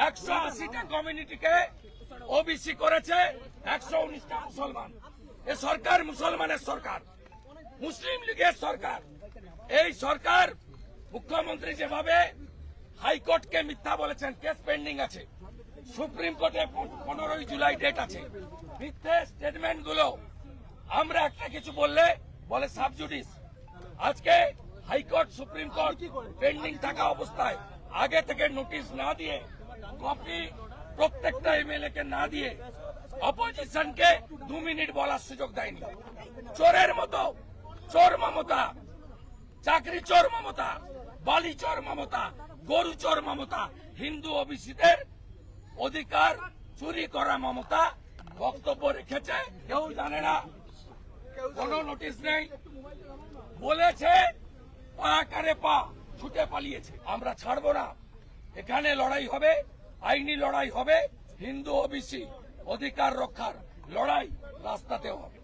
180টা কমিউনিটিকে OBC করেছে, 119টা মুসলমান। এ সরকার মুসলমানের সরকার, মুসলিম লীগের সরকার। এই সরকার মুখ্যমন্ত্রী যেভাবে হাইকোর্টকে মিথ্যা বলেছেন, কেস পেন্ডিং আছে, সুপ্রিম কোর্টে 15 জুলাই ডেট আছে, মিথ্যে স্টেটমেন্ট গুলো আমরা একটা কিছু বললে বলে সাবজুডিস। আজকে হাইকোর্ট সুপ্রিম কোর্ট পেন্ডিং থাকা অবস্থায় আগে থেকে নোটিশ না দিয়ে, কপি প্রত্যেকটা এমএলএ কে না দিয়ে, অপোজিশনকে 2 মিনিট বলার সুযোগ দেয়নি। চোরের মতো চোর মমতা, চাকরি চোর মমতা, বালি চোর মমতা, গরু চোর মমতা, হিন্দু ওবিসিদের অধিকার চুরি করা মমতা বক্তব্য রেখেছে। কেউ জানে না, কোন নোটিশ নেই, বলেছে পা কারে পা, ছুটে পালিয়েছে। আমরা ছাড়বো না, এখানে লড়াই হবে, আইনি লড়াই হবে, হিন্দু ওবিসি অধিকার রক্ষার লড়াই রাস্তাতেও হবে।